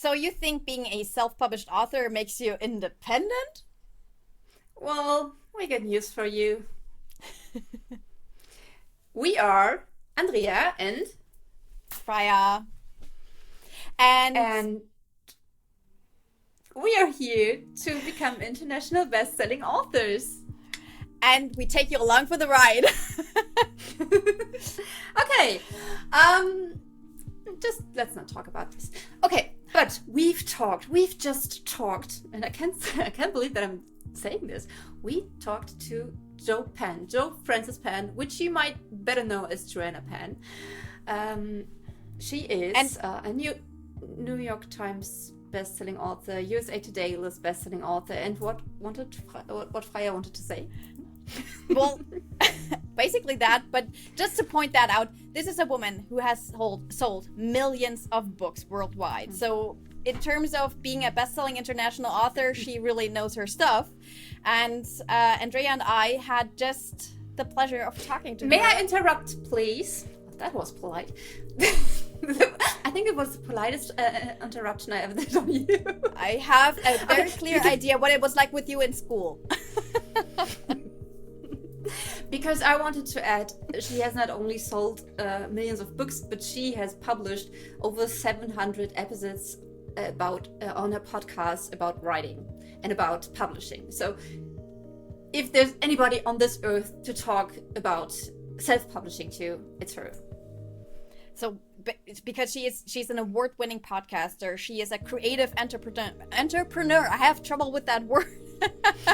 So you think being a self-published author makes you independent? Well, we got news for you. We are Andrea and Freya. And and we are here to become international best-selling authors. and we take you along for the ride. Okay, just let's not talk about this. Okay, but we've just talked, and I can't believe that I'm saying this. We talked to Jo Frances Penn, which you might better know as Joanna Penn. She is a New York Times best-selling author, USA Today list best-selling author, and what Freya wanted to say. Well, basically that, but just to point that out, this is a woman who has sold millions of books worldwide. So in terms of being a best-selling international author, she really knows her stuff. And Andrea and I had just the pleasure of talking to her. May I interrupt, please? That was polite. I think it was the politest interruption I ever did on you. I have a very clear idea what it was like with you in school. Because I wanted to add, she has not only sold millions of books, but she has published over 700 episodes about on her podcast about writing and about publishing. So if there's anybody on this earth to talk about self-publishing to, it's her. So it's because she's an award-winning podcaster. She is a creative entrepreneur. I have trouble with that word.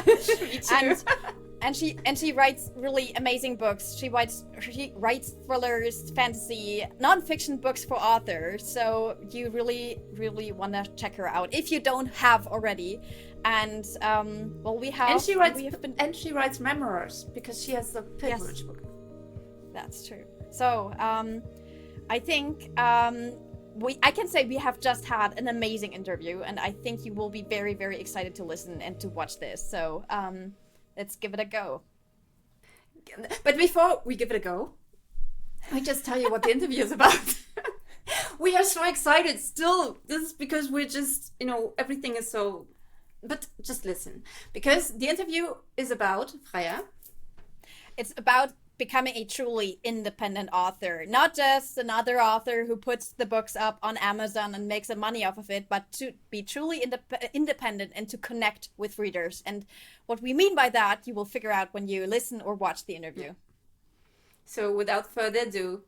Me too. And she writes really amazing books. She writes thrillers, fantasy, non-fiction books for authors. So you really, really want to check her out if you don't have already. And well, we have. And she writes memoirs because she has the pilgrimage book. That's true. So I think I can say we have just had an amazing interview, and I think you will be very, very excited to listen and to watch this. So let's give it a go. But before we give it a go, I just tell you what the interview is about. We are so excited still. This is because we're just, everything is so... But just listen. Because the interview is about Freya. It's about becoming a truly independent author. Not just another author who puts the books up on Amazon and makes some money off of it, but to be truly independent and to connect with readers. And what we mean by that, you will figure out when you listen or watch the interview. So without further ado,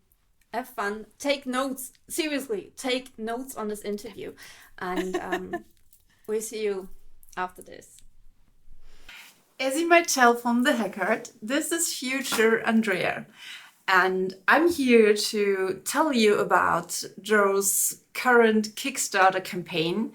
have fun. Take notes. Seriously, take notes on this interview. And we'll see you after this. As you might tell from the haircut, this is future Andrea. And I'm here to tell you about Jo's current Kickstarter campaign,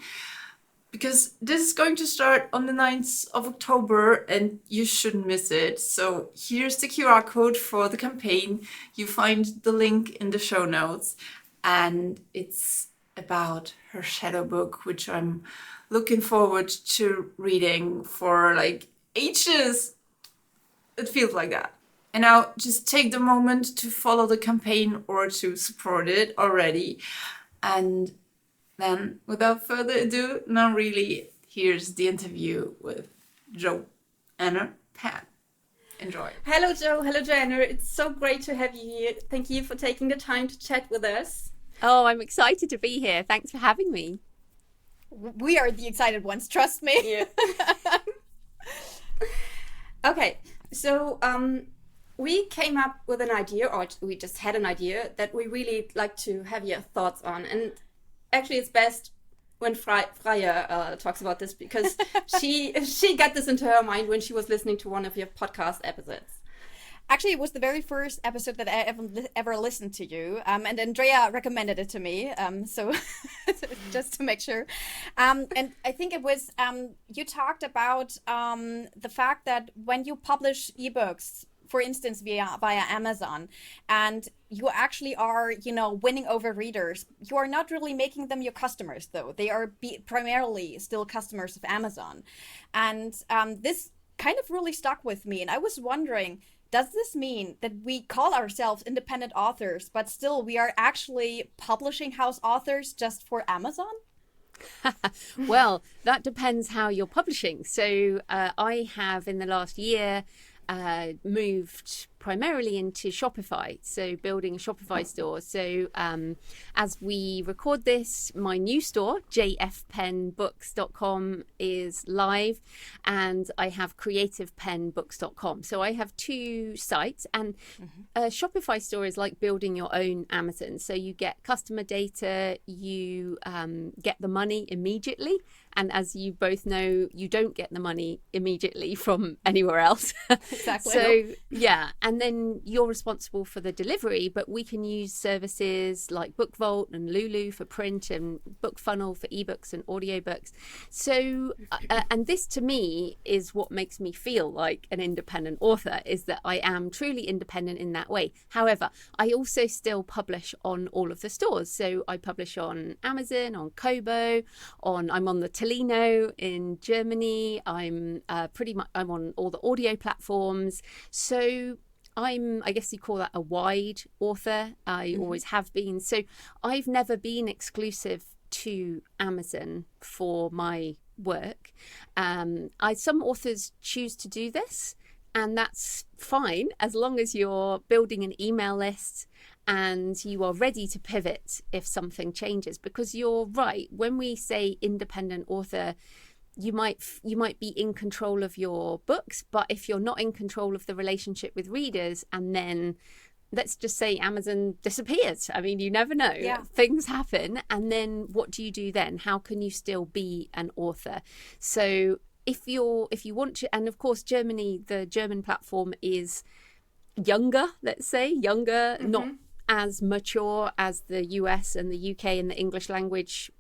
because this is going to start on the 9th of October and you shouldn't miss it. So here's the QR code for the campaign. You find the link in the show notes, and it's about her shadow book, which I'm looking forward to reading for like ages. It feels like that. And now just take the moment to follow the campaign or to support it already. And then without further ado, now really, here's the interview with Joanna Penn. Enjoy. Hello, Jo. Hello, Joanna. It's so great to have you here. Thank you for taking the time to chat with us. Oh, I'm excited to be here. Thanks for having me. We are the excited ones, trust me. Yeah. Okay, so we came up with an idea, or we just had an idea that we really like to have your thoughts on. And actually, it's best when Freya talks about this, because she got this into her mind when she was listening to one of your podcast episodes. Actually, it was the very first episode that I ever listened to you, and Andrea recommended it to me, so just to make sure. And I think it was, you talked about the fact that when you publish ebooks, for instance, via Amazon, and you actually are, winning over readers, you are not really making them your customers, though. They are primarily still customers of Amazon. And this kind of really stuck with me, and I was wondering, does this mean that we call ourselves independent authors, but still we are actually publishing house authors just for Amazon? Well, that depends how you're publishing. So I have in the last year moved primarily into Shopify, so building a Shopify store. So as we record this, my new store, jfpennbooks.com, is live, and I have creativepennbooks.com. So I have two sites, and a Shopify store is like building your own Amazon. So you get customer data, you get the money immediately. And as you both know, you don't get the money immediately from anywhere else. Exactly. So, yeah. And then you're responsible for the delivery, but we can use services like BookVault and Lulu for print and BookFunnel for ebooks and audiobooks. So, and this to me is what makes me feel like an independent author, is that I am truly independent in that way. However, I also still publish on all of the stores. So I publish on Amazon, on Kobo, I'm on the Tolino in Germany. I'm on all the audio platforms. So I guess you call that a wide author. I always have been. So I've never been exclusive to Amazon for my work. Some authors choose to do this, and that's fine as long as you're building an email list and you are ready to pivot if something changes. Because you're right, when we say independent author, you might be in control of your books, but if you're not in control of the relationship with readers, and then let's just say Amazon disappears, I mean, you never know. Yeah. Things happen, and then what do you do then? How can you still be an author? So if you want to, and of course Germany, the German platform is younger, let's say not as mature as the US and the UK and the English language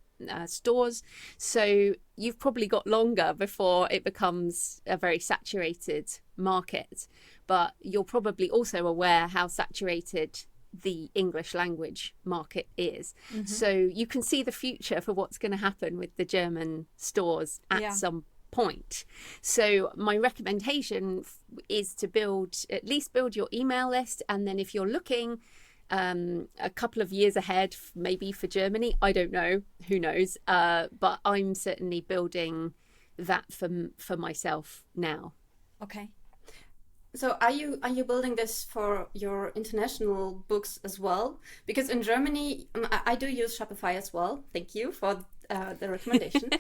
stores. So you've probably got longer before it becomes a very saturated market, but you're probably also aware how saturated the English language market is. So you can see the future for what's going to happen with the German stores at some point. So my recommendation is to at least build your email list, and then if you're looking a couple of years ahead, maybe for Germany, I don't know, who knows, but I'm certainly building that for myself now. Okay. So are you building this for your international books as well? Because in Germany, I do use Shopify as well. Thank you for the recommendation.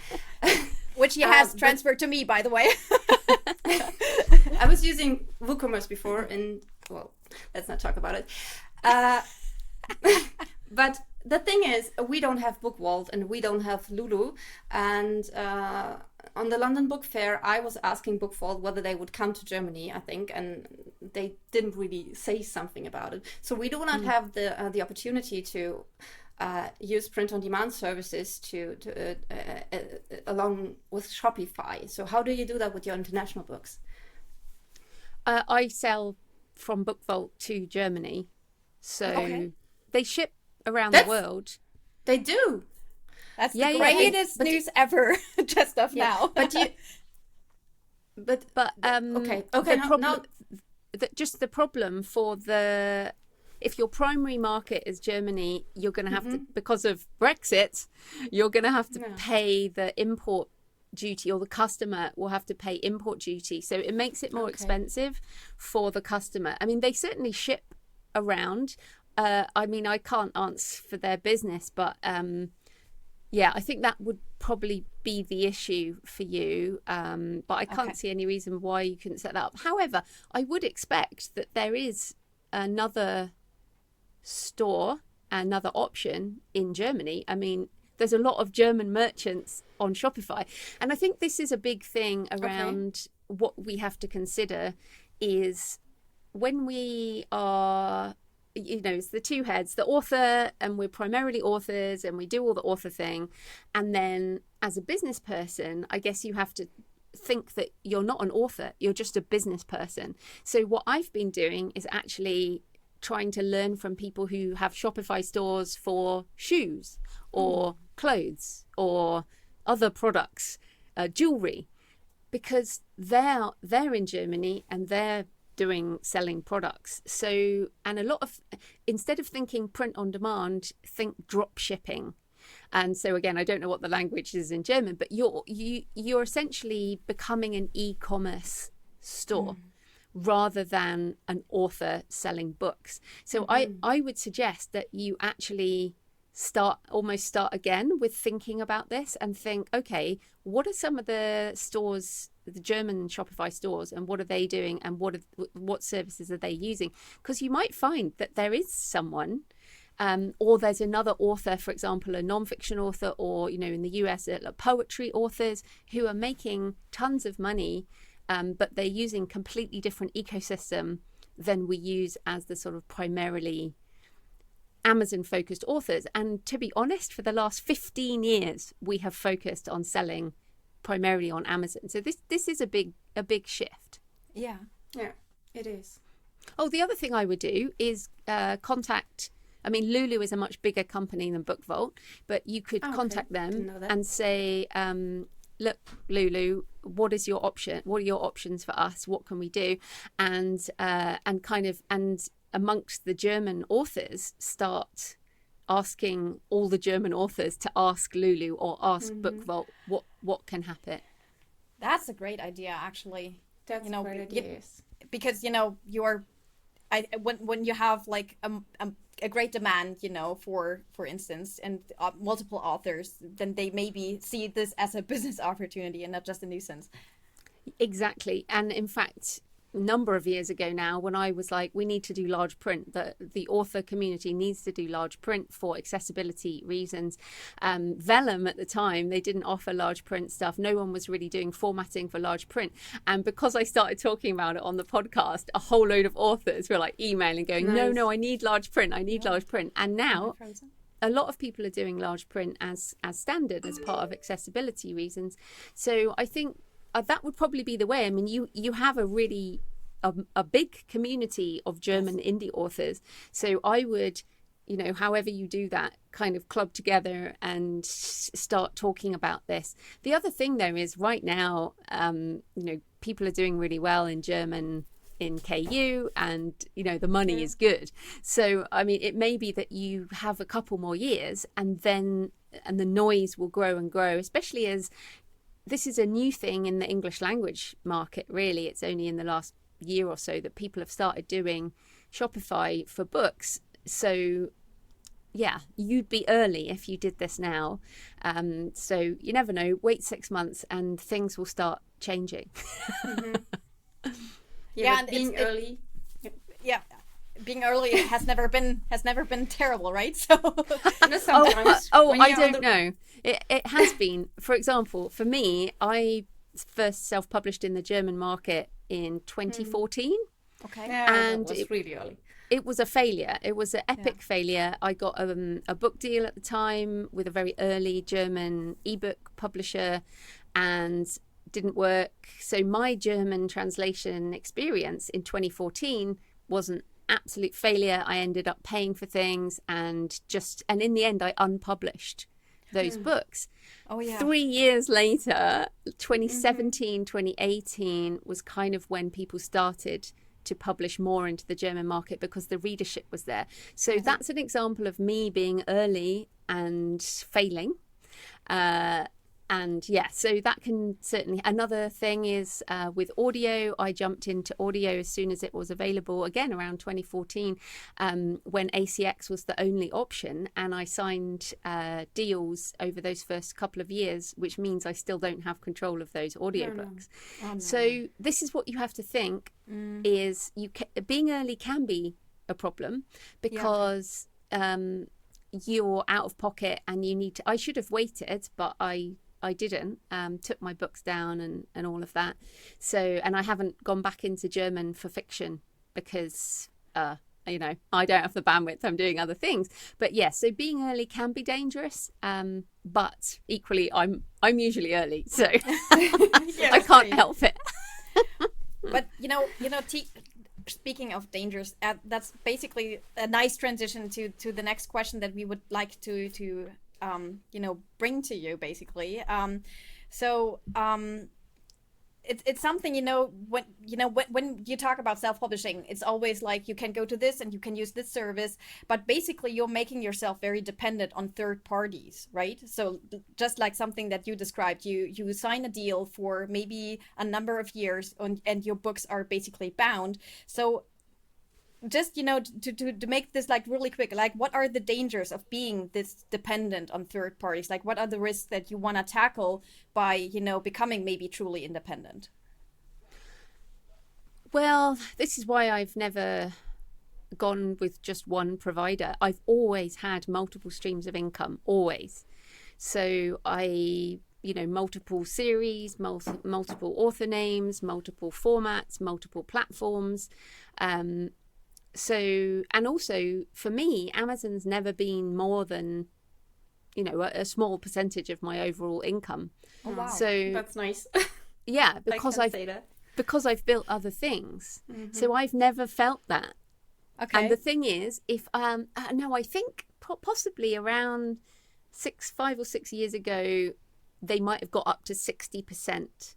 Which he has transferred to me, by the way. I was using WooCommerce before, and well, let's not talk about it. But the thing is, we don't have BookVault and we don't have Lulu. And on the London Book Fair, I was asking BookVault whether they would come to Germany, I think, and they didn't really say something about it. So we do not have the opportunity to use print-on-demand services to along with Shopify. So how do you do that with your international books? I sell from BookVault to Germany. So they ship around the world. They do. That's the greatest news ever, just of now. Okay. The problem for if your primary market is Germany, you're going to have to, because of Brexit, you're going to have to pay the import duty, or the customer will have to pay import duty. So it makes it more expensive for the customer. I mean, they certainly ship around. I mean, I can't answer for their business, but I think that would probably be the issue for you. But I can't see any reason why you couldn't set that up. However, I would expect that there is another store, another option in Germany. I mean, there's a lot of German merchants on Shopify. And I think this is a big thing around what we have to consider is when we are, it's the two heads, the author, and we're primarily authors and we do all the author thing. And then as a business person, I guess you have to think that you're not an author, you're just a business person. So what I've been doing is actually trying to learn from people who have Shopify stores for shoes or clothes or other products, jewelry, because they're in Germany and they're selling products. So, and instead of thinking print on demand, think drop shipping. And so again, I don't know what the language is in German, but you're essentially becoming an e-commerce store rather than an author selling books. So I would suggest that you actually start again with thinking about this and think, okay, what are some of the stores, the German Shopify stores, and what are they doing, and what services are they using? Because you might find that there is someone or there's another author, for example, a non-fiction author, or in the US, poetry authors who are making tons of money, but they're using completely different ecosystem than we use as the sort of primarily Amazon focused authors. And to be honest, for the last 15 years we have focused on selling primarily on Amazon. So this is a big shift. Yeah, it is. Oh, the other thing I would do is contact, I mean, Lulu is a much bigger company than BookVault, but you could contact them and say, look, Lulu, what is your option? What are your options for us? What can we do? And amongst the German authors, start asking all the German authors to ask Lulu or ask BookVault what can happen. That's a great idea, actually. That's a great idea. Because when you have like a great demand, for instance, and multiple authors, then they maybe see this as a business opportunity and not just a nuisance. Exactly. And in fact, a number of years ago now, when I was like, we need to do large print, the author community needs to do large print for accessibility reasons. Vellum at the time, they didn't offer large print stuff. No one was really doing formatting for large print. And because I started talking about it on the podcast, a whole load of authors were like emailing going, no, I need large print. I need large print. And now a lot of people are doing large print as standard, as part of accessibility reasons. So I think that would probably be the way. I mean, you have a really a big community of German indie authors. So I would, however you do that, kind of club together and start talking about this. The other thing though is right now, people are doing really well in German in KU, and the money is good. So I mean, it may be that you have a couple more years and the noise will grow and grow, especially as this is a new thing in the English language market, really. It's only in the last year or so that people have started doing Shopify for books. So, yeah, you'd be early if you did this now. So you never know. Wait 6 months and things will start changing. Yeah, and being early. Yeah. Being early has never been terrible, right? So sometimes. I don't know. It has been. For example, for me, I first self-published in the German market in 2014. Okay. Yeah, and that was really early. It was a failure. It was an epic failure. I got a book deal at the time with a very early German ebook publisher, and didn't work. So my German translation experience in 2014 was an absolute failure. I ended up paying for things and in the end I unpublished those books. 3 years later, 2017, 2018 was kind of when people started to publish more into the German market because the readership was there. So that's an example of me being early and failing. And yeah, so that can certainly. Another thing is with audio, I jumped into audio as soon as it was available, again around 2014, when ACX was the only option, and I signed deals over those first couple of years, which means I still don't have control of those audiobooks. So this is what you have to think is being early can be a problem because you're out of pocket and you need to. I should have waited, but I didn't, took my books down and all of that. So, and I haven't gone back into German for fiction because, I don't have the bandwidth. I'm doing other things. But yes, so being early can be dangerous. But equally, I'm usually early, so I can't help it. But speaking of dangers, that's basically a nice transition to the next question that we would like to bring to you, basically. it's something, when you talk about self-publishing, it's always like you can go to this and you can use this service, but basically you're making yourself very dependent on third parties, right? So just like something that you described, you sign a deal for maybe a number of years, and your books are basically bound. So just to make this like really quick, like what are the dangers of being this dependent on third parties? Like what are the risks that you want to tackle by becoming maybe truly independent? Well, this is why I've never gone with just one provider. I've always had multiple streams of income, always. So multiple series, multiple author names, multiple formats, multiple platforms. So, and also for me, Amazon's never been more than, a small percentage of my overall income. Oh, wow. So That's nice. Yeah, because I've built other things. So I've never felt that. Okay. And the thing is, if no, I think possibly around 5 or 6 years ago, they might have got up to 60%.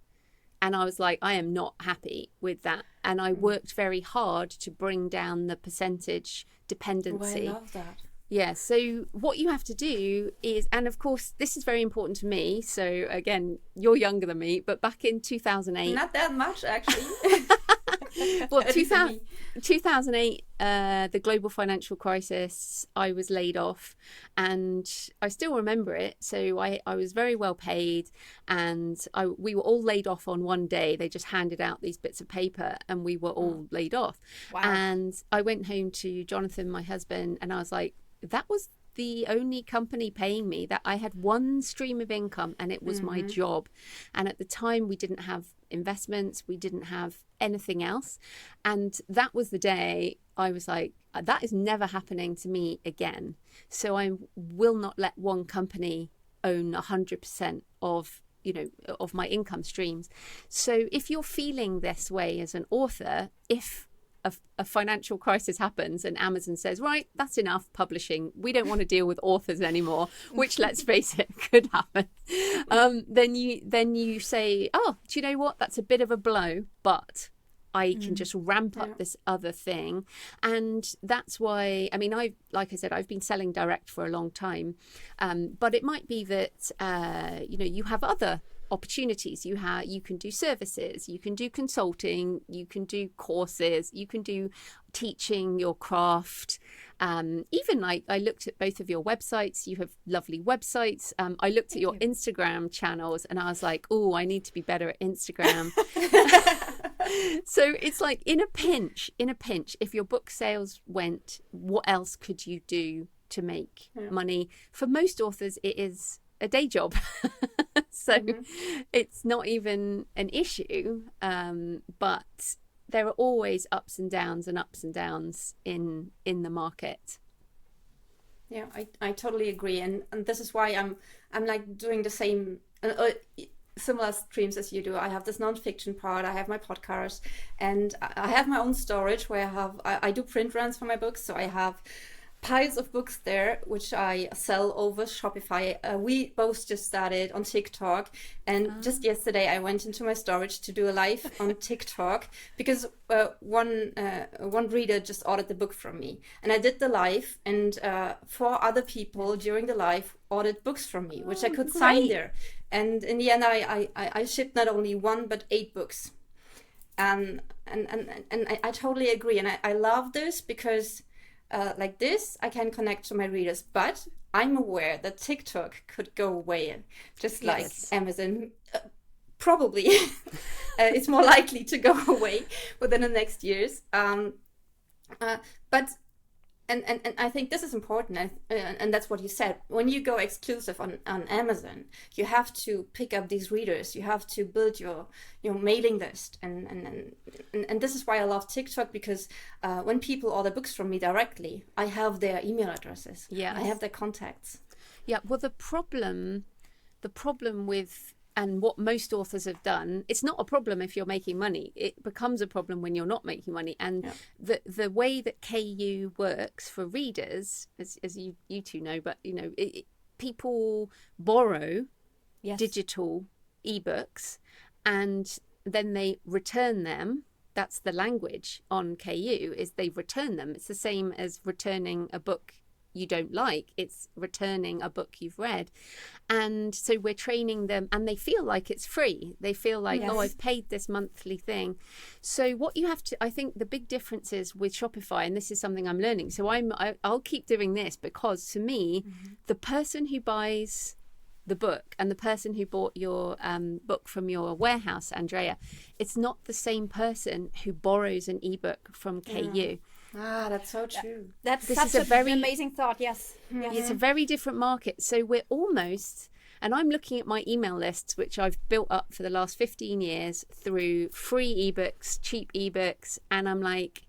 And I was like, I am not happy with that. And I worked very hard to bring down the percentage dependency. Oh, I love that. Yeah. So what you have to do is, and of course, this is very important to me. So again, you're younger than me, but back in 2008. Not that much, actually. Well, 2008, the global financial crisis, I was laid off, and I still remember it. So I was very well paid, and we were all laid off on one day. They just handed out these bits of paper and we were all laid off. Wow. And I went home to Jonathan, my husband, and I was like, that was the only company paying me. That I had one stream of income, and it was my job. And at the time, we didn't have investments, we didn't have anything else. And that was the day I was like, that is never happening to me again. So I will not let one company own 100% of my income streams. So if you're feeling this way as an author, if a financial crisis happens and Amazon says, right, that's enough publishing, we don't want to deal with authors anymore, which, let's face it, could happen, then you say, oh, do you know what, that's a bit of a blow, but I can just ramp up this other thing. And that's why, like I said, I've been selling direct for a long time, but it might be that you have other opportunities. You can do services, you can do consulting, you can do courses, you can do teaching your craft. Even I looked at both of your websites. You have lovely websites. I looked at your Instagram channels and I was like, oh, I need to be better at Instagram. So it's like in a pinch, if your book sales went, what else could you do to make money? For most authors, it is a day job. So it's not even an issue, but there are always ups and downs in the market. Yeah, I totally agree, and this is why I'm like doing the same similar streams as you do. I have this nonfiction part, I have my podcast, and I have my own storage where I do print runs for my books, so I have piles of books there, which I sell over Shopify. We both just started on TikTok, and just yesterday I went into my storage to do a live on TikTok because one reader just ordered the book from me, and I did the live, and 4 other people during the live ordered books from me, which I could sign there. And in the end, I shipped not only 1 but 8 books, and I totally agree, and I love this because. Like this, I can connect to my readers, but I'm aware that TikTok could go away, just like Amazon. Probably, it's more likely to go away within the next years. But I think this is important, and that's what you said. When you go exclusive on Amazon, you have to pick up these readers. You have to build your mailing list, and this is why I love TikTok, because when people order books from me directly, I have their email addresses. Yeah, I have their contacts. Yeah. Well, the problem with, and what most authors have done, it's not a problem if you're making money. It becomes a problem when you're not making money. And the way that KU works for readers, as you two know, but people borrow digital ebooks, and then they return them. That's the language on KU, is they return them. It's the same as returning a book you don't like. It's returning a book you've read. And so we're training them, and they feel like it's free. They feel like, oh, I've paid this monthly thing. So what you have to, I think the big difference is with Shopify, and this is something I'm learning. So I'll keep doing this, because to me, the person who buys the book and the person who bought your book from your warehouse, Andrea, it's not the same person who borrows an ebook from KU. Ah, that's so true. That's This such is a very amazing thought. Yes. It's a very different market. So we're almost, and I'm looking at my email lists, which I've built up for the last 15 years through free ebooks, cheap ebooks. And I'm like,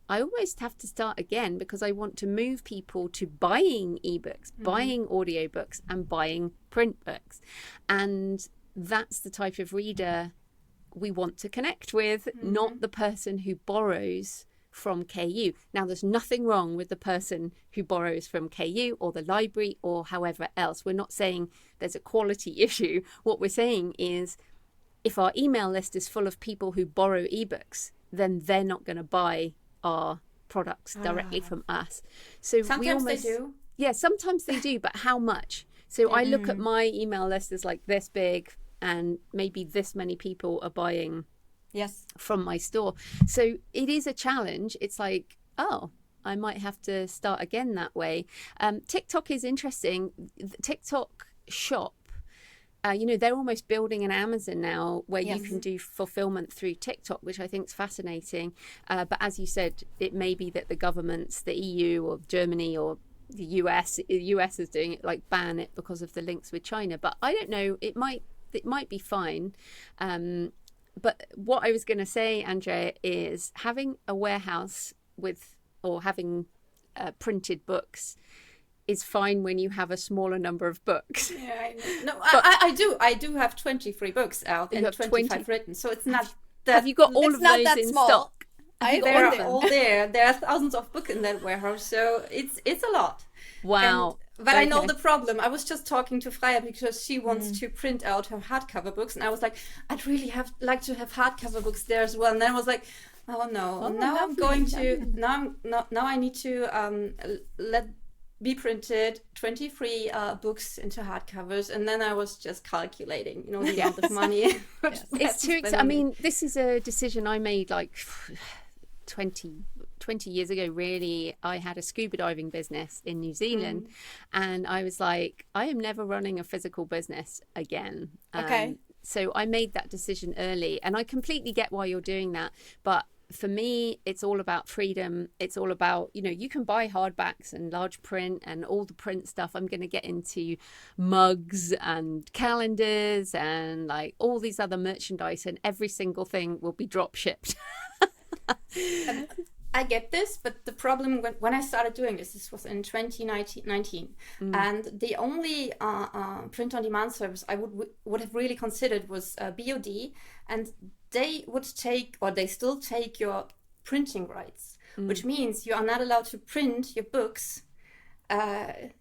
I almost have to start again, because I want to move people to buying ebooks, buying audiobooks, and buying print books. And that's the type of reader we want to connect with, not the person who borrows from KU. Now, there's nothing wrong with the person who borrows from KU or the library or however else. We're not saying there's a quality issue. What we're saying is, if our email list is full of people who borrow ebooks, then they're not going to buy our products directly from us. So Sometimes they do. Yeah, sometimes they do, but how much? So I look at my email list as like this big, and maybe this many people are buying from my store. So it is a challenge. It's like, oh, I might have to start again that way. TikTok is interesting. The TikTok shop, they're almost building an Amazon now, where you can do fulfillment through TikTok, which I think is fascinating. But as you said, it may be that the governments, the EU or Germany or the US is doing it, like ban it because of the links with China. But I don't know, it might be fine. But what I was going to say, Andrea, is having a warehouse or having printed books is fine when you have a smaller number of books. Yeah, I know. No, I do have 23 books out and 25 written, so it's not that. Have you got all of those in small. stock? They're all there. There are thousands of books in that warehouse, so it's a lot. Wow. But I know the problem. I was just talking to Freya because she wants to print out her hardcover books, and I was like, I'd really like to have hardcover books there as well. And then I was like, oh no, now I need to let be printed 23 books into hardcovers, and then I was just calculating, the amount of money. It's too. I mean, this is a decision I made like 20 years ago. Really, I had a scuba diving business in New Zealand, and I was like, I am never running a physical business again. So I made that decision early, and I completely get why you're doing that, but for me, it's all about freedom. It's all about, you can buy hardbacks and large print and all the print stuff. I'm going to get into mugs and calendars and like all these other merchandise, and every single thing will be drop shipped. I get this, but the problem when I started doing this was in 2019, and the only print-on-demand service I would have really considered was BOD, and they would take, or they still take, your printing rights, which means you are not allowed to print your books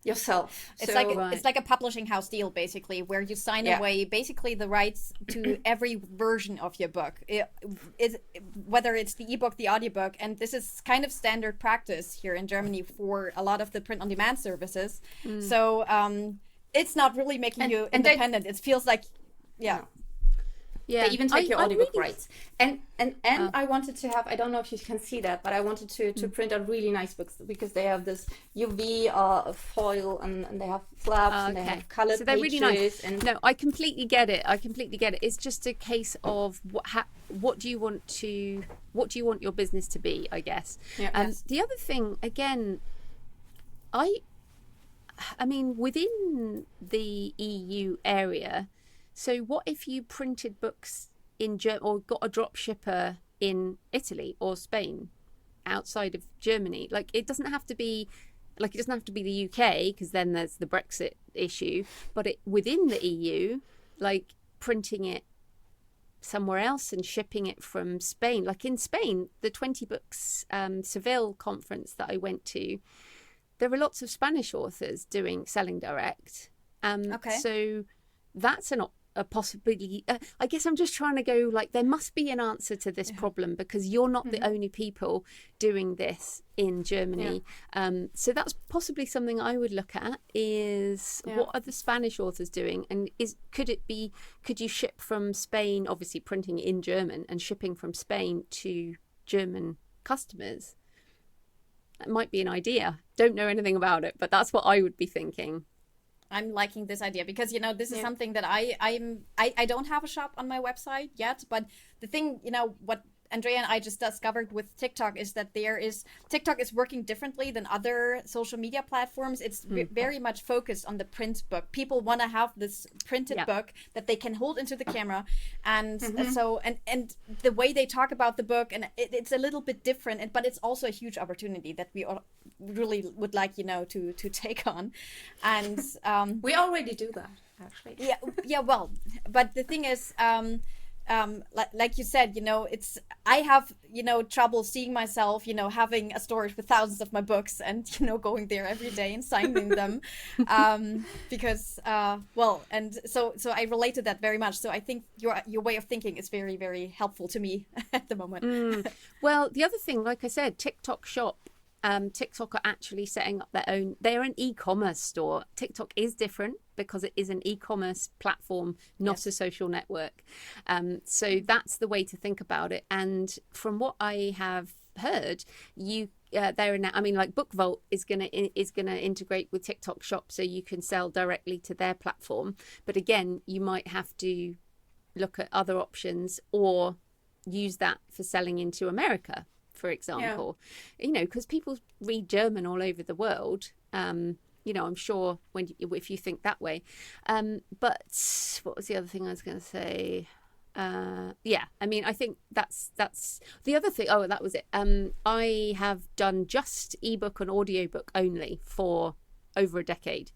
yourself. It's like a publishing house deal, basically, where you sign away basically the rights to every version of your book, whether it's the ebook, the audiobook, and this is kind of standard practice here in Germany for a lot of the print-on-demand services. So it's not really making you independent. It feels like, they even take your audiobook rights. And I wanted to have, I don't know if you can see that, but I wanted to print out really nice books, because they have this UV foil, and they have flaps, and they have colored so they're pages. Really nice. And no, I completely get it. It's just a case of what do you want your business to be, I guess. The other thing, again, I mean, within the EU area, so what if you printed books in or got a drop shipper in Italy or Spain, outside of Germany? Like, it doesn't have to be the UK, because then there's the Brexit issue. But within the EU, like printing it somewhere else and shipping it from Spain. Like in Spain, the 20 Books Seville conference that I went to, there were lots of Spanish authors selling direct. So that's possibly I guess I'm just trying to go like there must be an answer to this problem, because you're not the only people doing this in Germany. So that's possibly something I would look at, is what are the Spanish authors doing, and could you ship from Spain, obviously printing in German and shipping from Spain to German customers? That might be an idea. Don't know anything about it, but that's what I would be thinking. I'm liking this idea because, you know, this is something that I don't have a shop on my website yet, but the thing, you know, what Andrea and I just discovered with TikTok is that TikTok is working differently than other social media platforms. It's very much focused on the print book. People want to have this printed book that they can hold into the camera, and so and the way they talk about the book, and it's a little bit different, but it's also a huge opportunity that we really would like, you know, to take on, and we already do that actually. Well, but the thing is, like you said, you know, I have, you know, trouble seeing myself, you know, having a storage with thousands of my books and, you know, going there every day and signing them, because and so I related that very much. So I think your way of thinking is very, very helpful to me at the moment. Well, the other thing, like I said, TikTok Shop. TikTok are actually setting up they're an e-commerce store. TikTok is different because it is an e-commerce platform, not a social network. So that's the way to think about it. And from what I have heard, they're now, I mean, like BookVault is gonna integrate with TikTok Shop, so you can sell directly to their platform. But again, you might have to look at other options or use that for selling into America, for example, you know, because people read German all over the world. You know, I'm sure if you think that way. But what was the other thing I was going to say? I mean, I think that's the other thing. Oh, that was it. I have done just ebook and audiobook only for over a decade.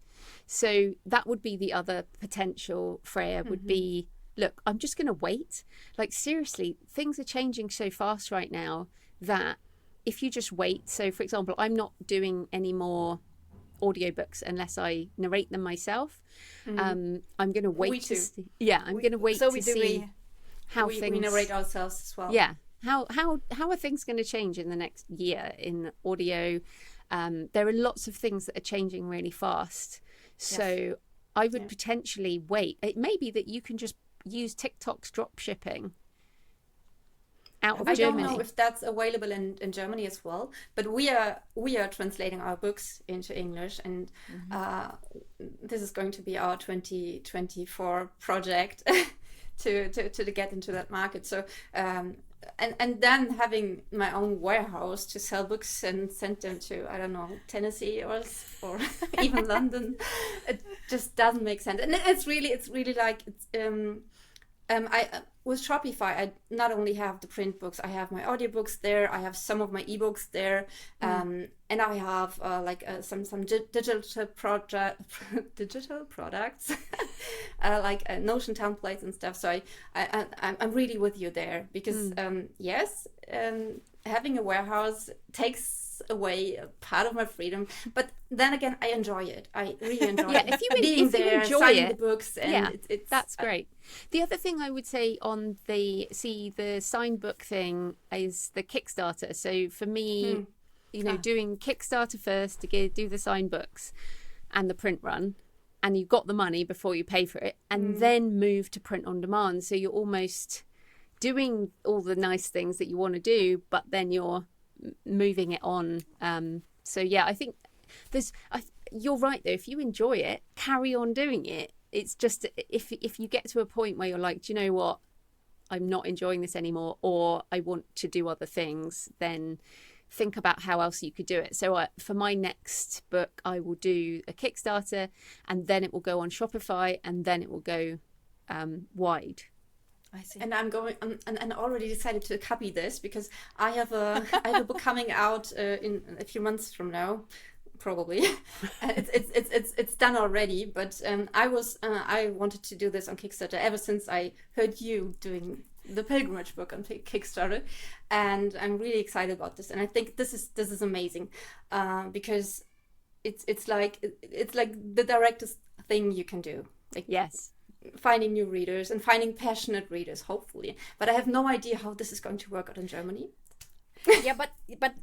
So that would be the other potential, Freya, would be, look, I'm just going to wait. Like, seriously, things are changing so fast right now that if you just wait. So, for example, I'm not doing any more audiobooks unless I narrate them myself. I'm going to wait to see. I'm going to wait to see how things. We narrate ourselves as well. Yeah. How are things going to change in the next year in audio? There are lots of things that are changing really fast. So I would potentially wait. It may be that you can just use TikTok's drop shipping out of Germany. I don't know if that's available in Germany as well, but we are translating our books into English, and this is going to be our 2024 project to get into that market. So and then having my own warehouse to sell books and send them to, I don't know, Tennessee or even London, it just doesn't make sense. And it's really like with Shopify, I not only have the print books, I have my audiobooks there, I have some of my ebooks there, and I have some digital products, like Notion templates and stuff. So I'm really with you there, because having a warehouse takes away a part of my freedom, but then again, I enjoy it. I really enjoy it. If you enjoy signing the books, and that's great. The other thing I would say on the signed book thing is the Kickstarter. So for me, you know, doing Kickstarter first to do the signed books and the print run, and you've got the money before you pay for it, and then move to print on demand. So you're almost doing all the nice things that you want to do, but then you're moving it on. So yeah, I think you're right though. If you enjoy it, carry on doing it. It's just if you get to a point where you're like, do you know what, I'm not enjoying this anymore, or I want to do other things, then think about how else you could do it. So for my next book, I will do a Kickstarter, and then it will go on Shopify, and then it will go wide. I see. And I'm going and already decided to copy this, because I have a book coming out in a few months from now, probably. It's done already, but I wanted to do this on Kickstarter ever since I heard you doing the pilgrimage book on Kickstarter, and I'm really excited about this. And I think this is amazing, because it's like the directest thing you can do. Like, yes. finding new readers and finding passionate readers, hopefully. But I have no idea how this is going to work out in Germany. Yeah, but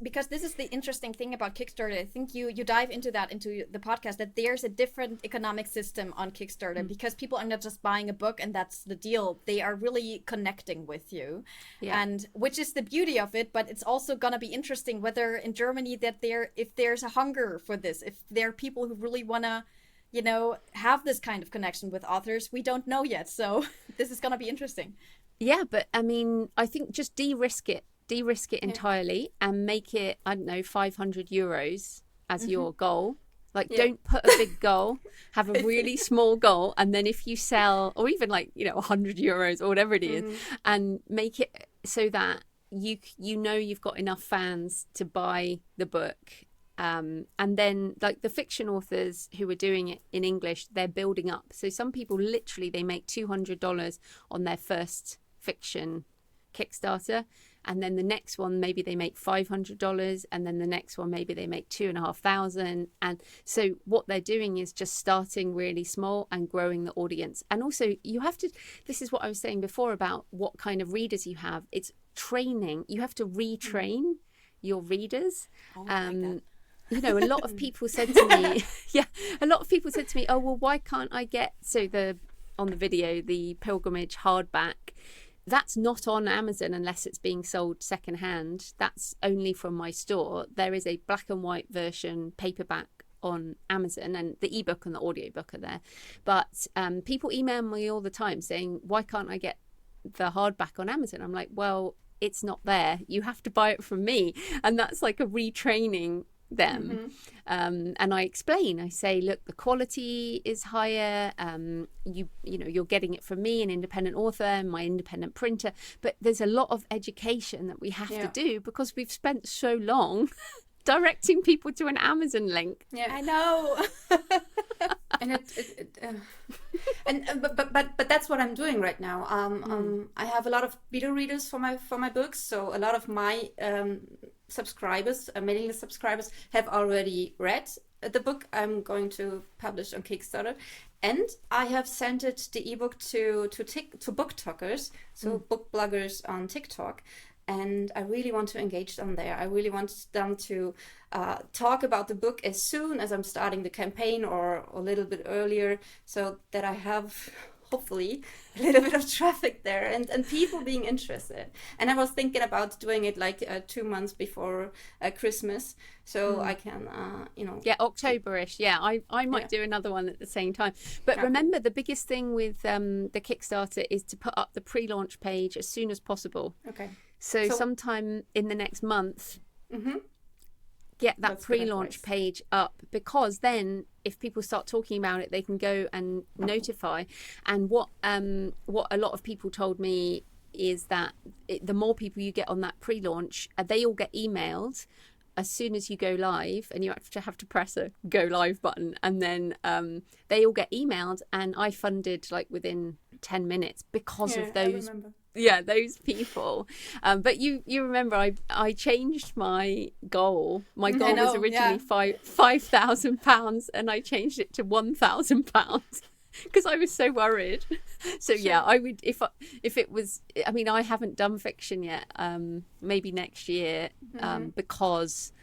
because this is the interesting thing about Kickstarter, I think you dive into that into the podcast, that there's a different economic system on Kickstarter because people are not just buying a book and that's the deal. They are really connecting with you, and which is the beauty of it. But it's also gonna be interesting whether in Germany that if there's a hunger for this, if there are people who really wanna, have this kind of connection with authors. We don't know yet, so this is gonna be interesting. Yeah, but I mean, I think just de-risk it entirely and make it, I don't know, 500 euros as your goal. Like, don't put a big goal, have a really small goal, and then if you sell, or even 100 euros or whatever it is, and make it so that you've got enough fans to buy the book. And then like the fiction authors who are doing it in English, they're building up. So some people literally, they make $200 on their first fiction Kickstarter, and then the next one maybe they make $500, and then the next one maybe they make $2,500. And so what they're doing is just starting really small and growing the audience. And also you have to, this is what I was saying before about what kind of readers you have. It's training. You have to retrain your readers. A lot of people said to me, oh, well, why can't I get, on the video, the Pilgrimage hardback, that's not on Amazon unless it's being sold secondhand. That's only from my store. There is a black and white version paperback on Amazon, and the ebook and the audiobook are there. But people email me all the time saying, why can't I get the hardback on Amazon? I'm like, well, it's not there. You have to buy it from me. And that's like a retraining them. And I explain, I say, look, the quality is higher, you're getting it from me, an independent author, and my independent printer, but there's a lot of education that we have to do because we've spent so long directing people to an Amazon link. I know. And but that's what I'm doing right now. I have a lot of beta readers for my books, so a lot of my subscribers, mailing list subscribers, have already read the book I'm going to publish on Kickstarter, and I have sent it, the ebook, to BookTokers, so book bloggers on TikTok. And I really want to engage them there. I really want them to talk about the book as soon as I'm starting the campaign, or a little bit earlier, so that I have hopefully a little bit of traffic there and people being interested. And I was thinking about doing it 2 months before Christmas, so I can, October-ish. I might do another one at the same time. But remember, the biggest thing with the Kickstarter is to put up the pre-launch page as soon as possible. Okay. So sometime in the next month, get that pre-launch page up, because then if people start talking about it, they can go and notify. And what a lot of people told me is that the more people you get on that pre-launch, they all get emailed as soon as you go live, and you have to press a go live button, and then they all get emailed, and I funded within 10 minutes because of those people. But you remember I changed my goal. My goal was originally £5,000, and I changed it to £1,000 because I was so worried. So I would, if it was, I mean, I haven't done fiction yet, maybe next year, because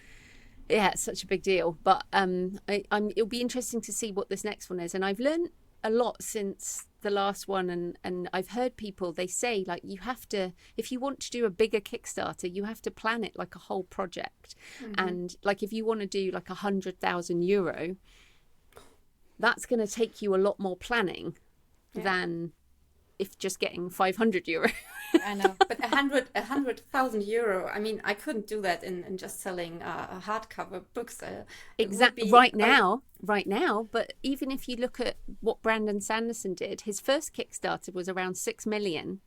it's such a big deal. But it'll be interesting to see what this next one is. And I've learned a lot since the last one, and I've heard people, they say you have to, if you want to do a bigger Kickstarter, you have to plan it like a whole project. And if you want to do €100,000, that's going to take you a lot more planning than if just getting €500. I know, but €100,000. I mean, I couldn't do that in just selling hardcover books. Exactly. Right now. But even if you look at what Brandon Sanderson did, his first Kickstarter was around 6 million,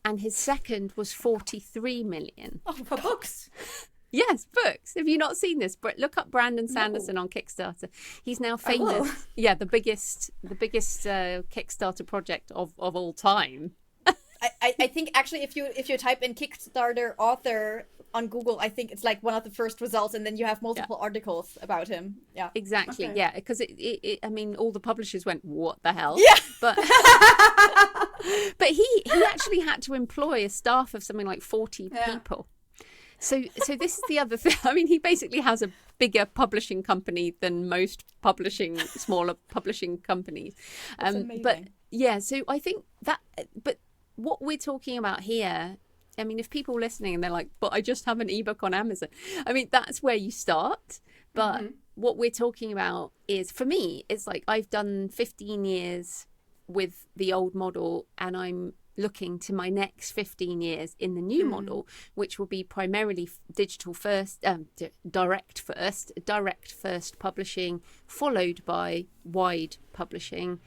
and his second was 43 million. Oh, for books. Yes, books. Have you not seen this? Look up Brandon Sanderson on Kickstarter. He's now famous. Yeah, the biggest Kickstarter project of all time. I think actually if you type in Kickstarter author on Google, I think it's like one of the first results, and then you have multiple articles about him. Yeah. Exactly. Okay. Yeah, because I mean, all the publishers went, "What the hell?" Yeah. But he actually had to employ a staff of something like 40 people. So this is the other thing. I mean, he basically has a bigger publishing company than most smaller publishing companies. That's amazing. But yeah, so I think that. But what we're talking about here, I mean, if people listening and they're like, "But I just have an ebook on Amazon," I mean, that's where you start. But what we're talking about is, for me, it's like I've done 15 years with the old model, and I'm looking to my next 15 years in the new model, which will be primarily digital first, direct first publishing, followed by wide publishing.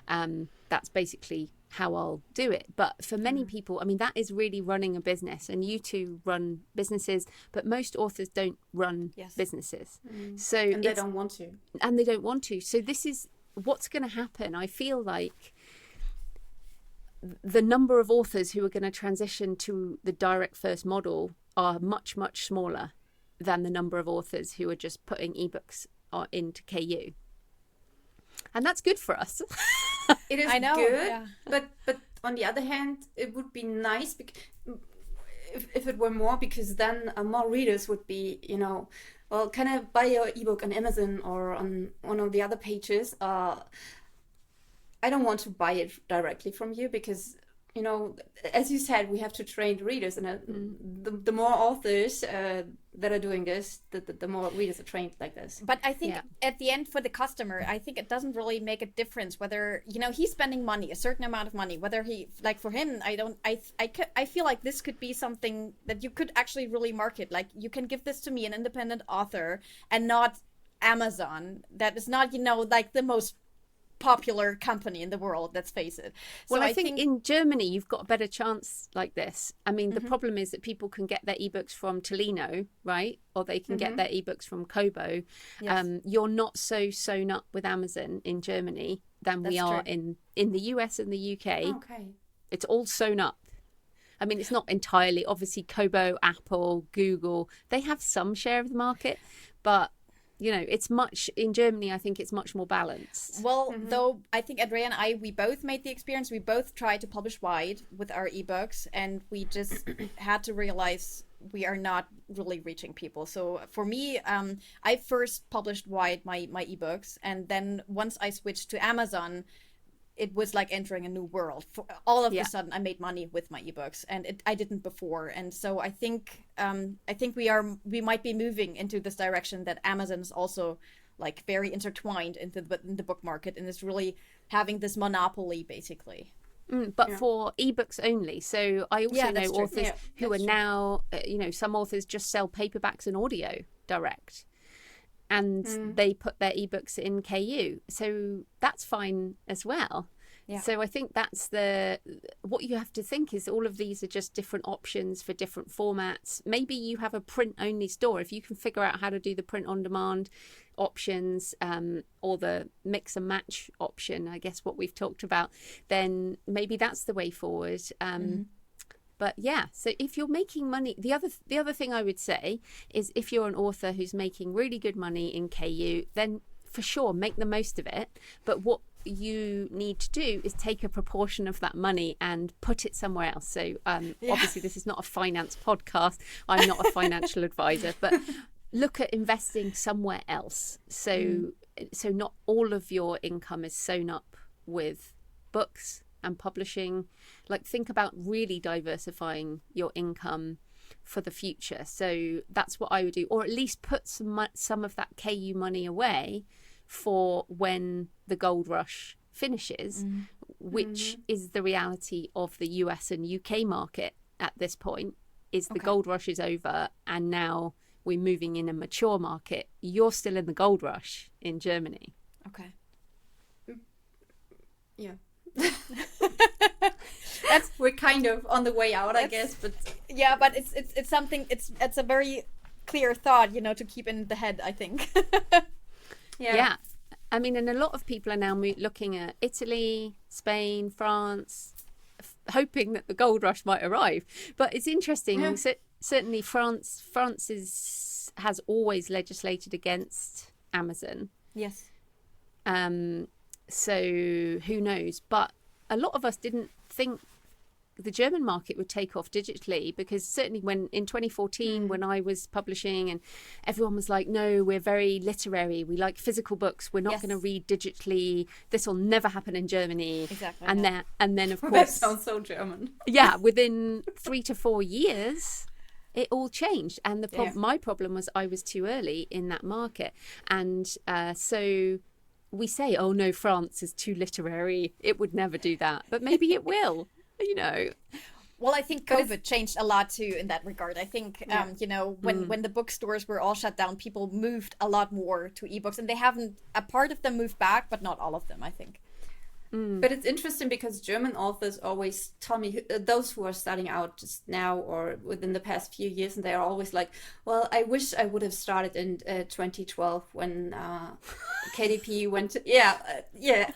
That's basically how I'll do it. But for many people, I mean, that is really running a business, and you two run businesses, but most authors don't run businesses. So And they don't want to. And they don't want to. So this is what's going to happen. I feel like the number of authors who are going to transition to the direct first model are much, much smaller than the number of authors who are just putting ebooks into KU. And that's good for us. It is I know, good, yeah. but on the other hand, it would be nice if it were more, because then more readers would be, well, can I buy your ebook on Amazon or on one of the other pages? I don't want to buy it directly from you because, as you said, we have to train readers, and the more authors that are doing this, the more readers are trained like this. But I think at the end, for the customer, I think it doesn't really make a difference whether, he's spending money, a certain amount of money, whether he, like for him, I feel like this could be something that you could actually really market. Like, you can give this to me, an independent author, and not Amazon. That is not, like the most popular company in the world, let's face it. Well, I think in Germany you've got a better chance like this. I mean, the problem is that people can get their ebooks from Tolino, right? Or they can get their ebooks from Kobo. Yes. You're not so sewn up with Amazon in Germany than we are in the US and the UK. Okay. It's all sewn up. I mean, it's not entirely. Obviously, Kobo, Apple, Google, they have some share of the market, but it's much in Germany. I think it's much more balanced. Well, though, I think Andrea and we both made the experience. We both tried to publish wide with our ebooks, and we just had to realize we are not really reaching people. So for me, I first published wide my ebooks, and then once I switched to Amazon, it was like entering a new world. For all of a sudden, I made money with my ebooks, and I didn't before. And so I think we might be moving into this direction that Amazon is also like very intertwined in the book market, and is really having this monopoly basically. But for ebooks only. So I also know authors who are now, some authors just sell paperbacks and audio direct. And they put their ebooks in KU, so that's fine as well. Yeah. So I think that's what you have to think is all of these are just different options for different formats. Maybe you have a print only store. If you can figure out how to do the print on demand options, or the mix and match option, I guess what we've talked about, then maybe that's the way forward. But yeah, so if you're making money, the other thing I would say is if you're an author who's making really good money in KU, then for sure make the most of it. But what you need to do is take a proportion of that money and put it somewhere else. So obviously this is not a finance podcast. I'm not a financial advisor, but look at investing somewhere else. So not all of your income is sewn up with books and publishing. Like, think about really diversifying your income for the future. So that's what I would do, or at least put some of that KU money away for when the gold rush finishes, which is the reality of the US and UK market at this point. Is the gold rush is over, and now we're moving in a mature market. You're still in the gold rush in Germany. Okay. Yeah. We're kind of on the way out, I guess, but but it's something. It's a very clear thought, to keep in the head, I think. Yeah. I mean, and a lot of people are now looking at Italy, Spain, France, hoping that the gold rush might arrive. But it's interesting. Yeah. Certainly France has always legislated against Amazon. Yes. So who knows? But a lot of us didn't think the German market would take off digitally, because certainly when in 2014 when I was publishing and everyone was like, no, we're very literary, we like physical books, we're not Yes. going to read digitally, this will never happen in Germany. Exactly. And yeah. then of That course sounds so German. yeah, within 3 to 4 years it all changed. And my problem was I was too early in that market. And so we say, oh no, France is too literary, it would never do that, but maybe it will. You know, Well, I think COVID changed a lot too in that regard. I think, you know, when the bookstores were all shut down, people moved a lot more to ebooks, and they haven't. A part of them moved back, but not all of them, I think. But it's interesting because German authors always tell me, those who are starting out just now or within the past few years, and they are always like, well, I wish I would have started in 2012 when KDP went to, yeah,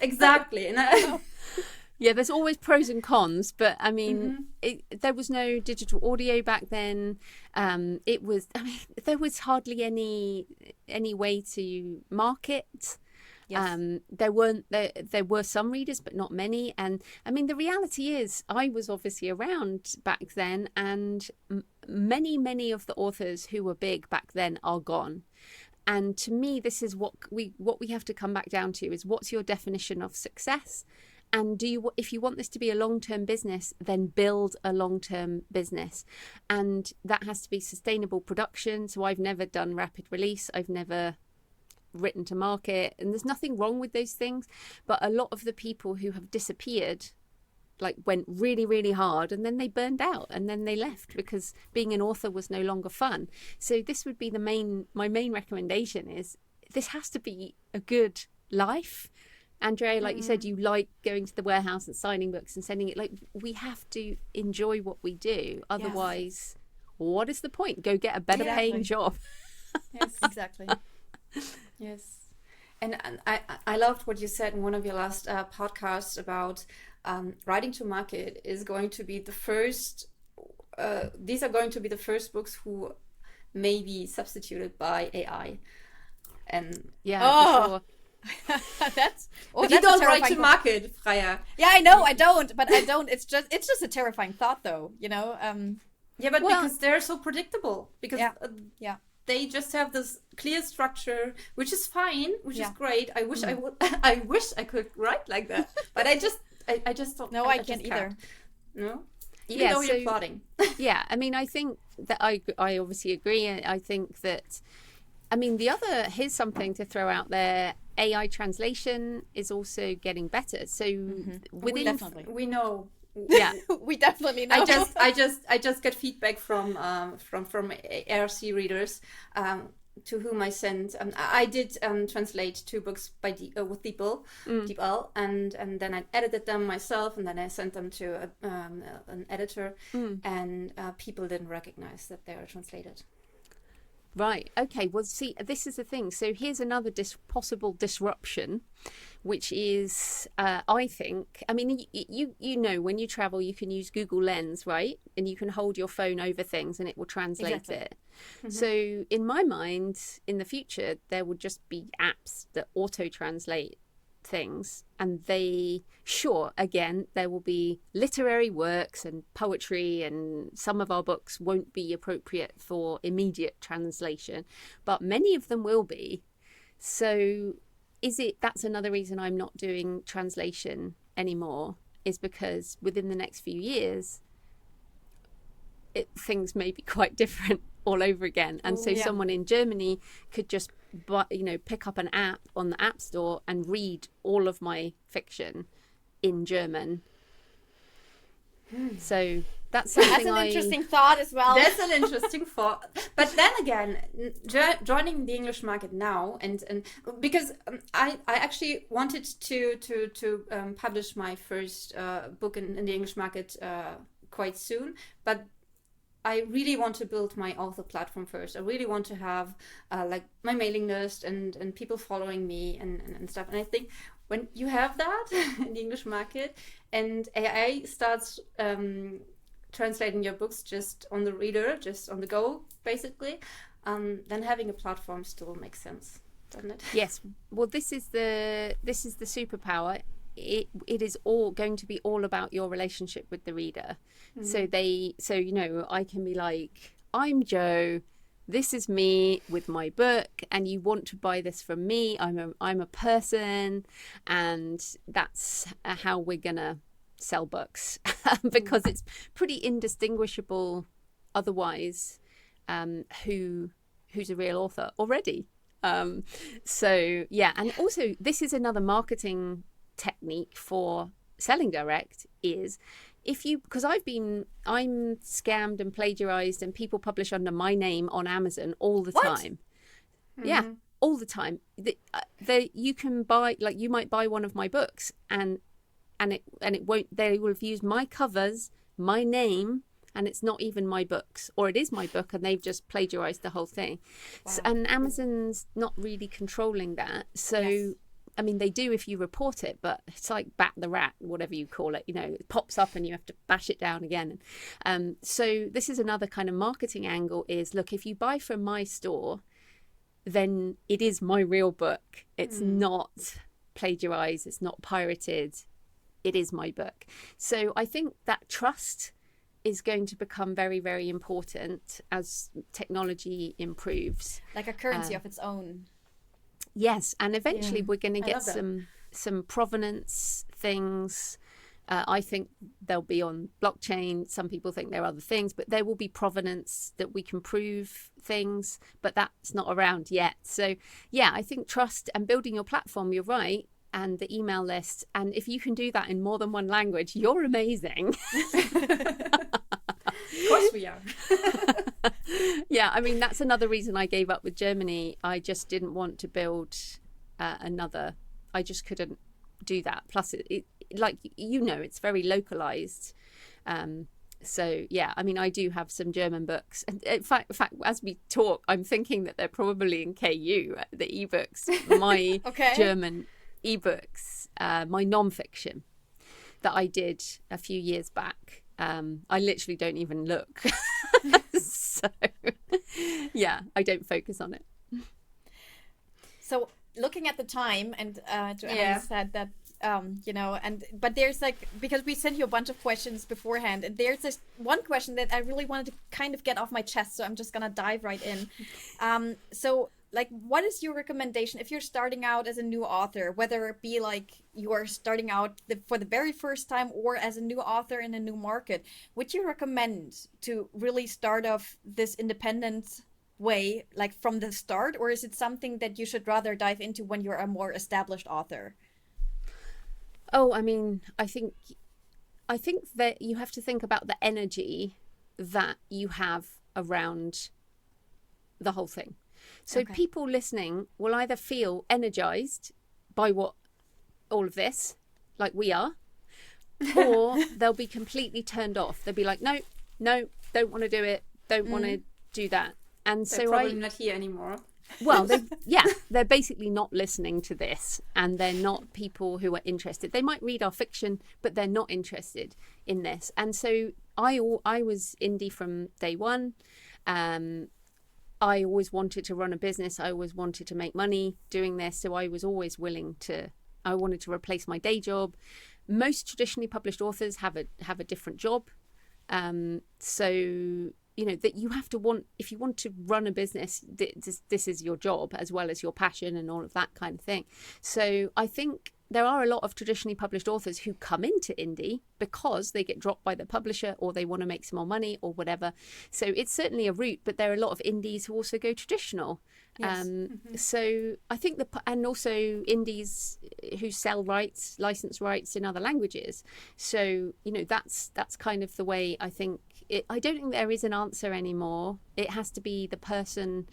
exactly. And yeah, there's always pros and cons, but I mean, there was no digital audio back then. There was hardly any way to market. Yes. There were some readers, but not many. And I mean, the reality is, I was obviously around back then, and many of the authors who were big back then are gone. And to me, this is what we have to come back down to: is what's your definition of success? And if you want this to be a long-term business, then build a long-term business. And that has to be sustainable production. So I've never done rapid release. I've never written to market. And there's nothing wrong with those things. But a lot of the people who have disappeared, like, went really, really hard, and then they burned out, and then they left because being an author was no longer fun. So this would be my main recommendation is this has to be a good life. Andrea, like you said, you like going to the warehouse and signing books and sending it. Like, we have to enjoy what we do. Otherwise, what is the point? Go get a better paying job. yes, Exactly. yes. And I loved what you said in one of your last podcasts about writing to market is going to be the first. These are going to be the first books who may be substituted by AI. And For sure. That's but you don't write to market, Freya. Yeah, I know I don't, but I don't. It's just a terrifying thought, though. You know. Yeah, but because they're so predictable, because Yeah. they just have this clear structure, which is fine, which is great. I wish I would. I wish I could write like that, but I just don't. No, I can't either. No, even though you're plotting. Yeah, I mean, I think that I obviously agree. I think that, I mean, here's something to throw out there. AI translation is also getting better. So within, we know. Yeah, we definitely know. I just got feedback from ARC readers to whom I sent. I did translate 2 books by with DeepL, and then I edited them myself, and then I sent them to an editor, and people didn't recognize that they were translated. Right. Okay. Well, see, this is the thing. So here's another possible disruption, which is, I think, I mean, you know, when you travel, you can use Google Lens, right? And you can hold your phone over things and it will translate it. So in my mind, in the future, there would just be apps that auto-translate things, and again, there will be literary works and poetry, and some of our books won't be appropriate for immediate translation, but many of them will be. So that's another reason I'm not doing translation anymore, is because within the next few years things may be quite different all over again. And so someone in Germany could just pick up an app on the App Store and read all of my fiction in German. So that's something an interesting thought as well. That's an interesting thought. But then again, joining the English market now, and because I actually wanted to publish my first book in the English market quite soon, but I really want to build my author platform first. I really want to have like my mailing list and people following me and stuff. And I think when you have that in the English market and AI starts translating your books just on the reader, just on the go, basically, then having a platform still makes sense, doesn't it? Yes. Well, this is the superpower. It is all going to be all about your relationship with the reader. So you know, I can be like, I'm Joe, this is me with my book, and you want to buy this from me. I'm a person, and that's how we're gonna sell books because it's pretty indistinguishable otherwise who's a real author already. So yeah, and also this is another marketing technique for selling direct is because I'm scammed and plagiarized and people publish under my name on Amazon all the time. Yeah, all the time. You can buy, like, you might buy one of my books and it won't, they will have used my covers, my name, and it's not even my books, or it is my book and they've just plagiarized the whole thing. Wow. So, and Amazon's not really controlling that. So yes. I mean, they do if you report it, but it's like bat the rat, whatever you call it. You know, it pops up and you have to bash it down again. So this is another kind of marketing angle is, look, if you buy from my store, then it is my real book. It's not plagiarized. It's not pirated. It is my book. So I think that trust is going to become very, very important as technology improves. Like a currency of its own. Yes, and eventually we're going to get some provenance things. I think they'll be on blockchain. Some people think there are other things, but there will be provenance that we can prove things, but that's not around yet. So yeah, I think trust and building your platform, you're right, and the email list. And if you can do that in more than one language, you're amazing. Of course we are. Yeah, I mean, that's another reason I gave up with Germany. I just didn't want to build another. I just couldn't do that. Plus, it like, you know, it's very localized. So, yeah, I mean, I do have some German books. And in fact, as we talk, I'm thinking that they're probably in KU, the ebooks, my German ebooks, my nonfiction that I did a few years back. I literally don't even look. So, yeah, I don't focus on it. So looking at the time, and Joanna said that, you know, but there's like, because we sent you a bunch of questions beforehand, and there's this one question that I really wanted to kind of get off my chest, so I'm just gonna dive right in. So, like, what is your recommendation if you're starting out as a new author, whether it be like you are starting out for the very first time or as a new author in a new market? Would you recommend to really start off this independent way, like from the start, or is it something that you should rather dive into when you're a more established author? Oh, I mean, I think that you have to think about the energy that you have around the whole thing. So people listening will either feel energized by all of this, like we are, or they'll be completely turned off. They'll be like, no, don't want to do it. Don't want to do that. And they're so probably not here anymore. Well, they're basically not listening to this, and they're not people who are interested. They might read our fiction, but they're not interested in this. And so I was indie from day one. I always wanted to run a business. I always wanted to make money doing this. So I was always I wanted to replace my day job. Most traditionally published authors have a different job. So, you know, that you have to if you want to run a business, this is your job as well as your passion and all of that kind of thing. So I think there are a lot of traditionally published authors who come into indie because they get dropped by the publisher or they want to make some more money or whatever. So it's certainly a route, but there are a lot of indies who also go traditional. Yes. So I think and also indies who sell license rights in other languages. So, you know, that's kind of the way I think I don't think there is an answer anymore. It has to be the person,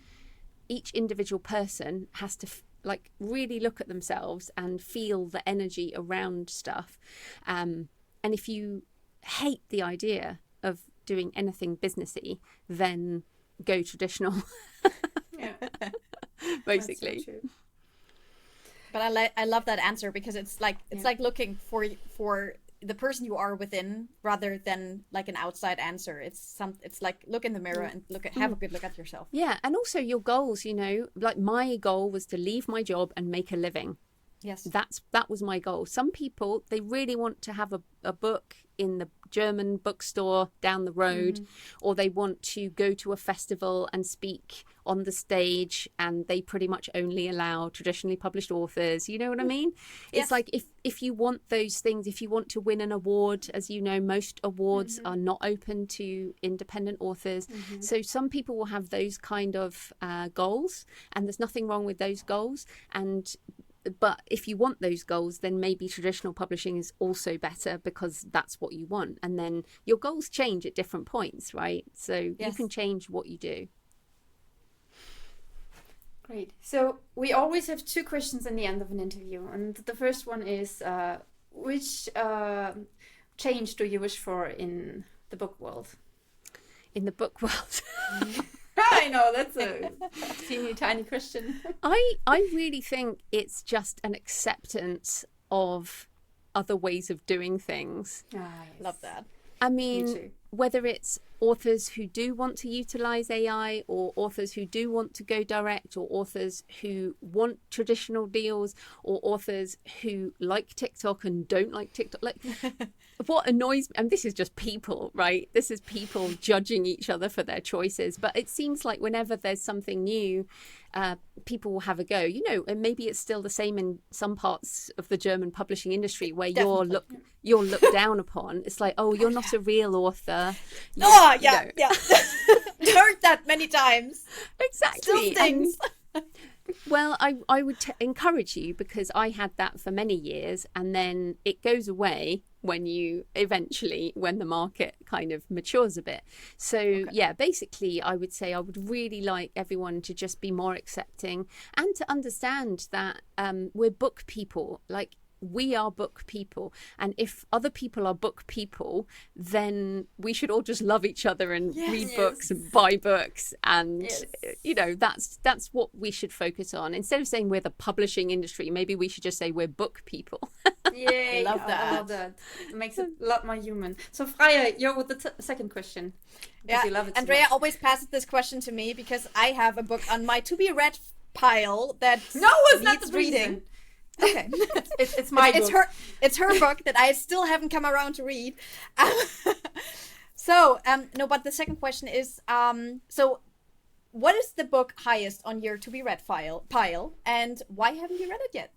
each individual person has to like really look at themselves and feel the energy around stuff. And if you hate the idea of doing anything businessy, then go traditional. Yeah. Basically. That's so true. But I love that answer, because it's like looking for the person you are within, rather than like an outside answer. It's like look in the mirror and have a good look at yourself. Yeah, and also your goals, you know, like my goal was to leave my job and make a living. Yes. That was my goal. Some people, they really want to have a book in the German bookstore down the road, or they want to go to a festival and speak on the stage, and they pretty much only allow traditionally published authors. You know what I mean? It's like if you want those things, if you want to win an award, as you know, most awards are not open to independent authors. So some people will have those kind of goals, and there's nothing wrong with those goals. But if you want those goals, then maybe traditional publishing is also better, because that's what you want. And then your goals change at different points, right? So you can change what you do. Great. So we always have 2 questions in the end of an interview. And the first one is, which change do you wish for in the book world? In the book world. I know, that's a teeny tiny question. I really think it's just an acceptance of other ways of doing things. Yes. Love that. I Me mean, too. whether it's authors who do want to utilize AI, or authors who do want to go direct, or authors who want traditional deals, or authors who like TikTok and don't like TikTok. Like, what annoys me, and this is just people, right? This is people judging each other for their choices. But it seems like whenever there's something new, people will have a go, you know, and maybe it's still the same in some parts of the German publishing industry, where you're looked down upon. It's like, oh, you're not a real author. Yeah. Heard that many times. Exactly. Still stings. Well, I would encourage you, because I had that for many years, and then it goes away when the market kind of matures a bit. So yeah, basically I would say I would really like everyone to just be more accepting, and to understand that we're book people. Like, we are book people, and if other people are book people, then we should all just love each other and read books and buy books, and you know, that's what we should focus on. Instead of saying we're the publishing industry, maybe we should just say we're book people. Yay, Love that. I love that. It makes it a lot more human. So Freya, you're with the second question. Yeah, You love it so Andrea much. always passes this question to me, because I have a book on my to be read pile that No, it's not needs the reading. Okay. It's my book. It's her book that I still haven't come around to read. No, but the second question is, so what is the book highest on your to be read pile, and why haven't you read it yet?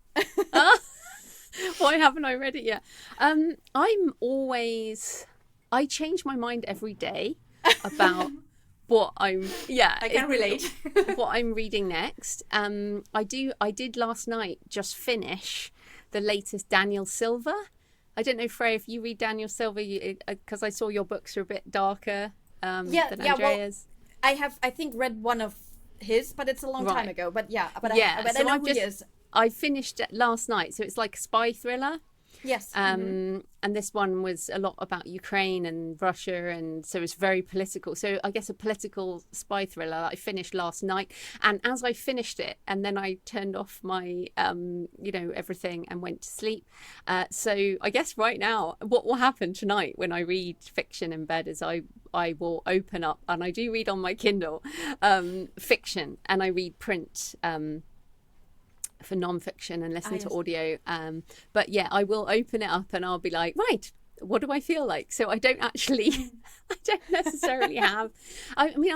Why haven't I read it yet? I change my mind every day about what I can relate. what I'm reading next. I did last night just finish the latest Daniel Silva. I don't know, Freya, if you read Daniel Silva, because I saw your books are a bit darker than Andrea's. Well, I think read one of his, but it's a long time ago. But so I know who he is. I finished it last night, so it's like a spy thriller. Yes. And this one was a lot about Ukraine and Russia, and so it's very political. So I guess a political spy thriller that I finished last night. And as I finished it, and then I turned off my, everything and went to sleep. So I guess right now, what will happen tonight when I read fiction in bed is I will open up, and I do read on my Kindle, fiction, and I read print, for non-fiction, and listen to audio, but yeah, I will open it up and I'll be like, right, what do I feel like? So I don't necessarily have, I mean,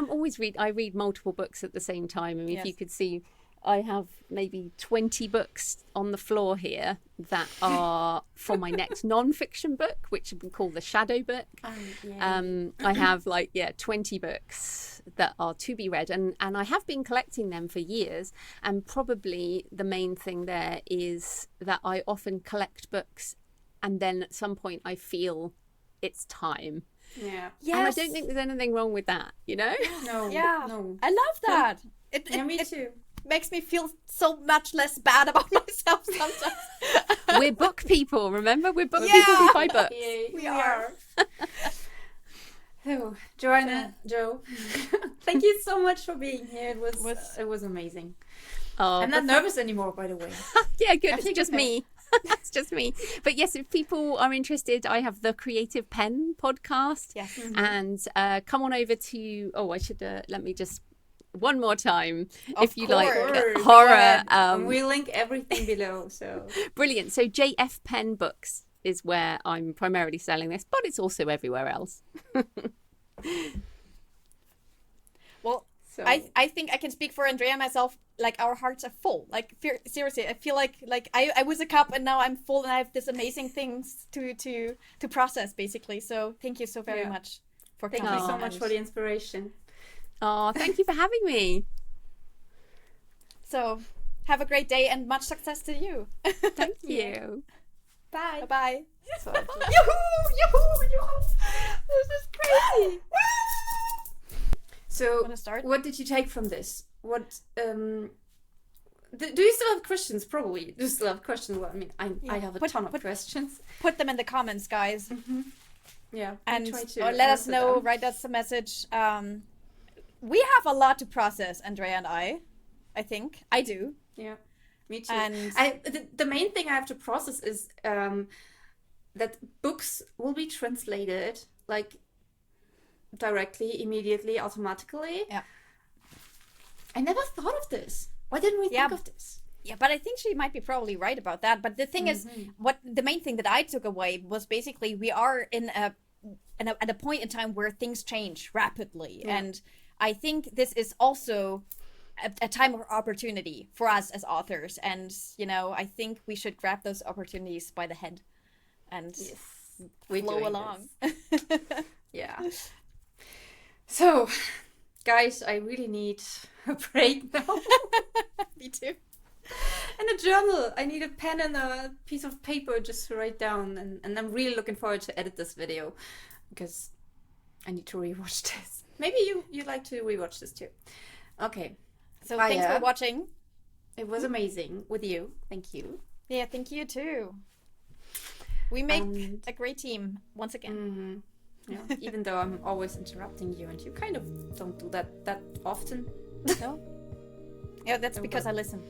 I read multiple books at the same time. I mean, if you could see, I have maybe 20 books on the floor here that are for my next non-fiction book, which we call the shadow book. I have 20 books that are to be read, and I have been collecting them for years. And probably the main thing there is that I often collect books, and then at some point I feel it's time. Yeah. Yes. And I don't think there's anything wrong with that, you know? No. Yeah. No. I love that. Me too. Makes me feel so much less bad about myself sometimes. We're book people, remember? We're book people who buy books. We are. So, Joanna, Joe, thank you so much for being here. It was amazing. Oh, I'm not nervous anymore, by the way. yeah, good. I It's think just okay. me. It's just me. But yes, if people are interested, I have the Creative Pen podcast. Yes. And come on over to, I should, let me just, one more time, Of if you like course. horror. Go ahead. And we link everything below. So Brilliant. So JF Pen Books is where I'm primarily selling this, but it's also everywhere else. Well, So- I think I can speak for Andrea and myself. Like our hearts are full. Like seriously, I feel like I was a cup and now I'm full and I have this amazing things to process basically. So thank you so very Yeah. much for thank coming. you so and- much for the inspiration. Oh, thank you for having me. So have a great day and much success to you. Thank you. Bye. Bye bye. So, Yoo-hoo! This is crazy. so Wanna start? what did you take from this? What do you still have questions? Probably. Do you still have questions? Well, I mean, I have a ton of questions. Put them in the comments, guys. Yeah. And try to or let us answer know, them. write us a message. We have a lot to process, Andrea and I think. I do. Yeah, me too. And the main thing I have to process is that books will be translated like directly, immediately, automatically. Yeah. I never thought of this. Why didn't we Yeah. think of this? yeah, but I think she might be probably right about that. But the thing is, what the main thing that I took away was basically we are at a point in time where things change rapidly, and I think this is also a time of opportunity for us as authors. And I think we should grab those opportunities by the head and We're flow doing along. this. Yeah. So, guys, I really need a break now. Me too. And a journal. I need a pen and a piece of paper just to write down. And I'm really looking forward to edit this video because I need to rewatch this. Maybe you like to rewatch this too. Okay. So Bye, thanks yeah. for watching. It was amazing with you. Thank you. Yeah, thank you too. We make And- a great team once again. Yeah. Even though I'm always interrupting you and you kind of don't do that often. No? Yeah, that's because I listen.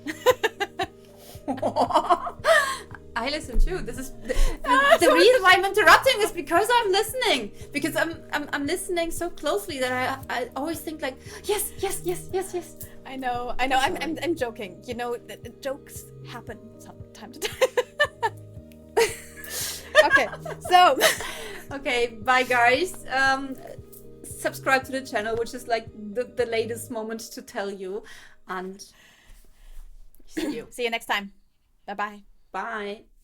I listen too. This is the reason why I'm interrupting is because I'm listening. Because I'm listening so closely that I always think like yes. I know. I'm joking. The jokes happen from time to time. Okay, so Okay, bye guys. Subscribe to the channel, which is like the latest moment to tell you, and see you. see you next time. Bye bye. Bye.